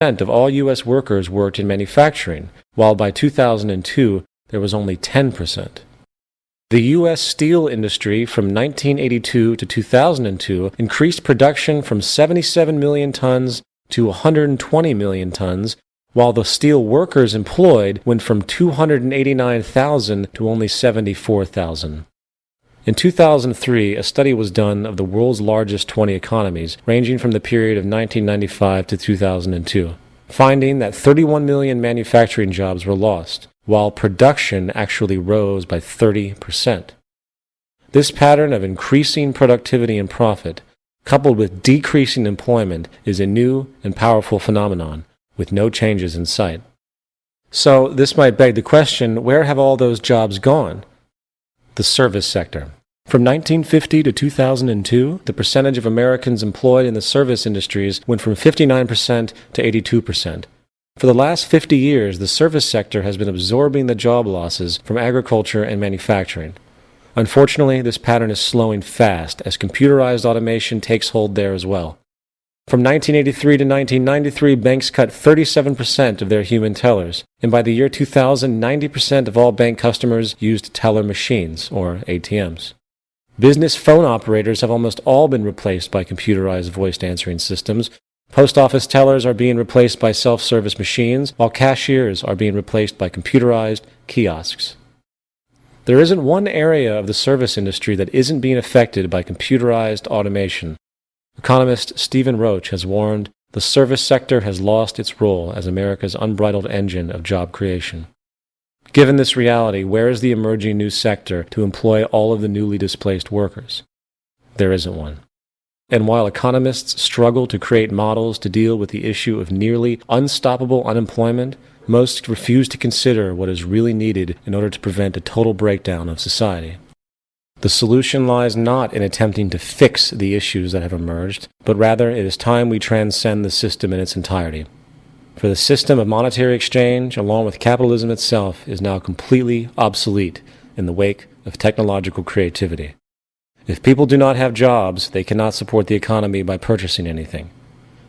of all U.S. workers worked in manufacturing, while by 2002 there was only 10%. The U.S. steel industry from 1982 to 2002 increased production from 77 million tons to 120 million tons, while the steel workers employed went from 289,000 to only 74,000. In 2003, a study was done of the world's largest 20 economies, ranging from the period of 1995 to 2002, finding that 31 million manufacturing jobs were lost, while production actually rose by 30%. This pattern of increasing productivity and profit, coupled with decreasing employment, is a new and powerful phenomenon, with no changes in sight. So, this might beg the question, where have all those jobs gone? The service sector. From 1950 to 2002, the percentage of Americans employed in the service industries went from 59% to 82%. For the last 50 years, the service sector has been absorbing the job losses from agriculture and manufacturing. Unfortunately, this pattern is slowing fast as computerized automation takes hold there as well. From 1983 to 1993, banks cut 37% of their human tellers, and by the year 2000, 90% of all bank customers used teller machines, or ATMs. Business phone operators have almost all been replaced by computerized voice answering systems. Post office tellers are being replaced by self-service machines, while cashiers are being replaced by computerized kiosks. There isn't one area of the service industry that isn't being affected by computerized automation. Economist Stephen Roach has warned the service sector has lost its role as America's unbridled engine of job creation. Given this reality, where is the emerging new sector to employ all of the newly displaced workers? There isn't one. And while economists struggle to create models to deal with the issue of nearly unstoppable unemployment, most refuse to consider what is really needed in order to prevent a total breakdown of society. The solution lies not in attempting to fix the issues that have emerged, but rather it is time we transcend the system in its entirety. For the system of monetary exchange, along with capitalism itself, is now completely obsolete in the wake of technological creativity. If people do not have jobs, they cannot support the economy by purchasing anything.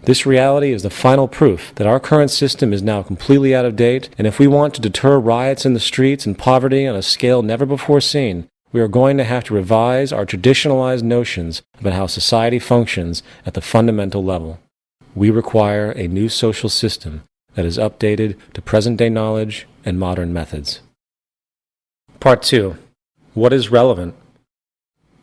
This reality is the final proof that our current system is now completely out of date, and if we want to deter riots in the streets and poverty on a scale never before seen, we are going to have to revise our traditionalized notions about how society functions at the fundamental level. We require a new social system that is updated to present-day knowledge and modern methods. Part 2. What is relevant?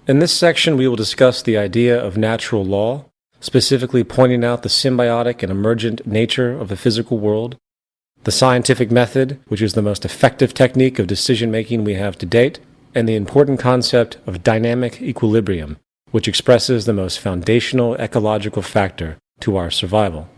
In this section, we will discuss the idea of natural law, specifically pointing out the symbiotic and emergent nature of the physical world, the scientific method, which is the most effective technique of decision-making we have to date, and the important concept of dynamic equilibrium, which expresses the most foundational ecological factor to our survival.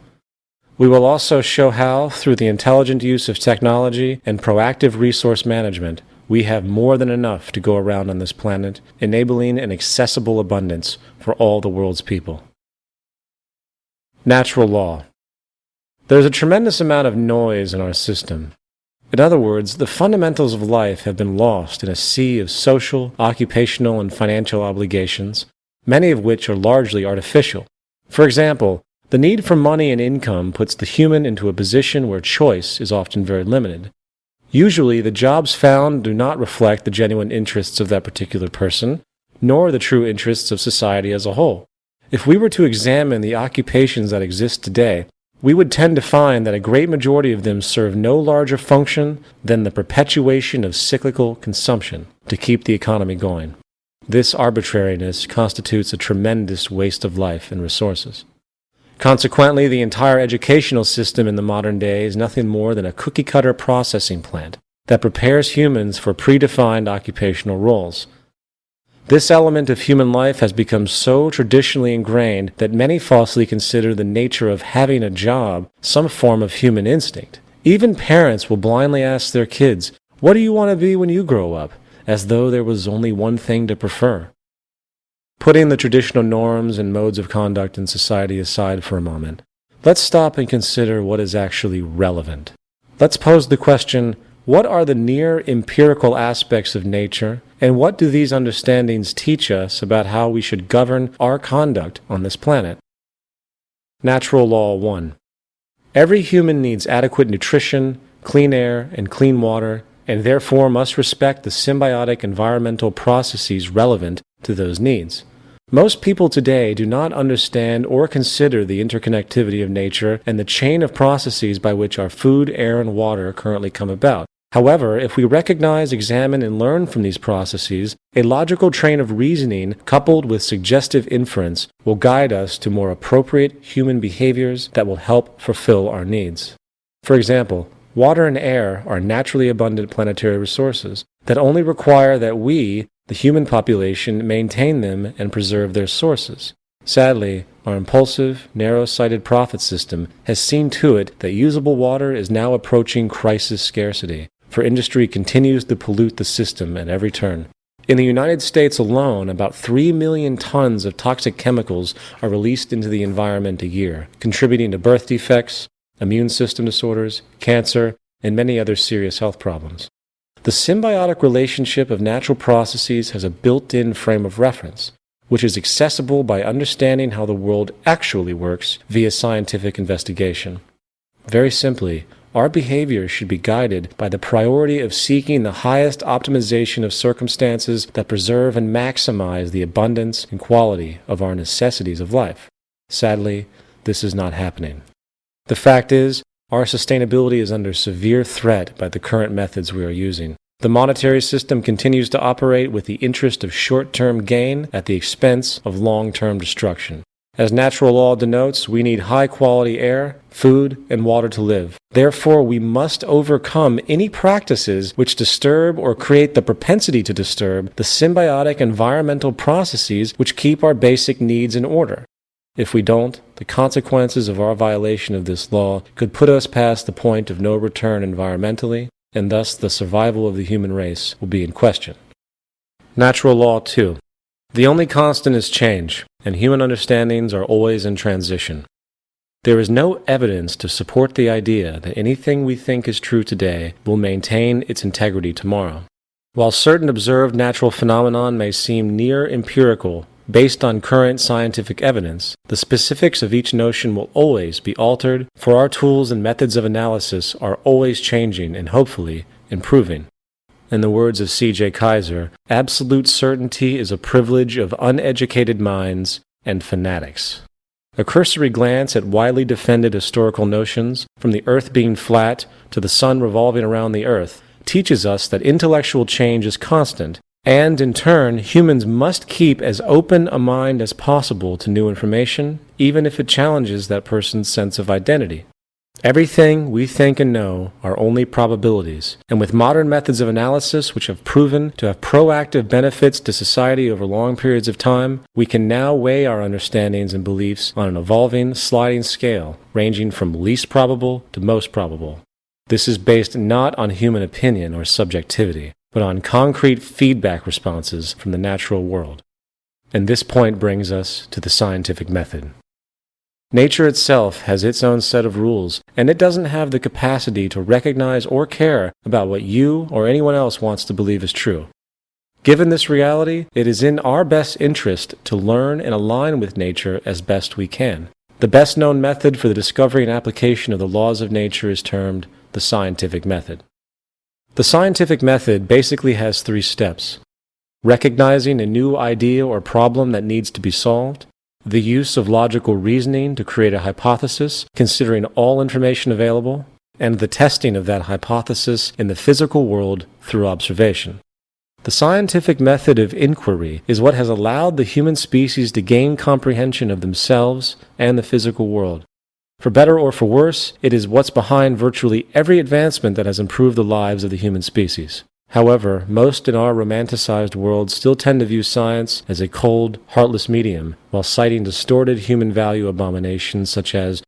We will also show how, through the intelligent use of technology and proactive resource management, we have more than enough to go around on this planet, enabling an accessible abundance for all the world's people. Natural law. There's a tremendous amount of noise in our system. In other words, the fundamentals of life have been lost in a sea of social, occupational, and financial obligations, many of which are largely artificial. For example, the need for money and income puts the human into a position where choice is often very limited. Usually, the jobs found do not reflect the genuine interests of that particular person, nor the true interests of society as a whole. If we were to examine the occupations that exist today, we would tend to find that a great majority of them serve no larger function than the perpetuation of cyclical consumption to keep the economy going. This arbitrariness constitutes a tremendous waste of life and resources. Consequently, the entire educational system in the modern day is nothing more than a cookie-cutter processing plant that prepares humans for predefined occupational roles. This element of human life has become so traditionally ingrained that many falsely consider the nature of having a job some form of human instinct. Even parents will blindly ask their kids, "What do you want to be when you grow up?" as though there was only one thing to prefer. Putting the traditional norms and modes of conduct in society aside for a moment, let's stop and consider what is actually relevant. Let's pose the question, what are the near empirical aspects of nature, and what do these understandings teach us about how we should govern our conduct on this planet? Natural Law 1. Every human needs adequate nutrition, clean air, and clean water, and therefore must respect the symbiotic environmental processes relevant to those needs. Most people today do not understand or consider the interconnectivity of nature and the chain of processes by which our food, air, and water currently come about. However, if we recognize, examine, and learn from these processes, a logical train of reasoning coupled with suggestive inference will guide us to more appropriate human behaviors that will help fulfill our needs. For example, water and air are naturally abundant planetary resources that only require that we, the human population, maintain them and preserve their sources. Sadly, our impulsive, narrow-sighted profit system has seen to it that usable water is now approaching crisis scarcity, for industry continues to pollute the system at every turn. In the United States alone, about 3 million tons of toxic chemicals are released into the environment a year, contributing to birth defects, immune system disorders, cancer, and many other serious health problems. The symbiotic relationship of natural processes has a built-in frame of reference, which is accessible by understanding how the world actually works via scientific investigation. Very simply, our behavior should be guided by the priority of seeking the highest optimization of circumstances that preserve and maximize the abundance and quality of our necessities of life. Sadly, this is not happening. The fact is, our sustainability is under severe threat by the current methods we are using. The monetary system continues to operate with the interest of short-term gain at the expense of long-term destruction. As natural law denotes, we need high-quality air, food, and water to live. Therefore, we must overcome any practices which disturb or create the propensity to disturb the symbiotic environmental processes which keep our basic needs in order. If we don't, the consequences of our violation of this law could put us past the point of no return environmentally, and thus the survival of the human race will be in question. Natural law 2. The only constant is change, and human understandings are always in transition. There is no evidence to support the idea that anything we think is true today will maintain its integrity tomorrow. While certain observed natural phenomenon may seem near empirical, based on current scientific evidence, the specifics of each notion will always be altered, for our tools and methods of analysis are always changing and hopefully improving. In the words of C.J. Kaiser, absolute certainty is a privilege of uneducated minds and fanatics. A cursory glance at widely defended historical notions, from the earth being flat to the sun revolving around the earth, teaches us that intellectual change is constant, and in turn, humans must keep as open a mind as possible to new information, even if it challenges that person's sense of identity. Everything we think and know are only probabilities, and with modern methods of analysis which have proven to have proactive benefits to society over long periods of time, we can now weigh our understandings and beliefs on an evolving, sliding scale, ranging from least probable to most probable. This is based not on human opinion or subjectivity, but on concrete feedback responses from the natural world. And this point brings us to the scientific method. Nature itself has its own set of rules, and it doesn't have the capacity to recognize or care about what you or anyone else wants to believe is true. Given this reality, it is in our best interest to learn and align with nature as best we can. The best known method for the discovery and application of the laws of nature is termed the scientific method. The scientific method basically has 3 steps: recognizing a new idea or problem that needs to be solved, the use of logical reasoning to create a hypothesis, considering all information available, and the testing of that hypothesis in the physical world through observation. The scientific method of inquiry is what has allowed the human species to gain comprehension of themselves and the physical world. For better or for worse, it is what's behind virtually every advancement that has improved the lives of the human species. However, most in our romanticized world still tend to view science as a cold, heartless medium, while citing distorted human value abominations such as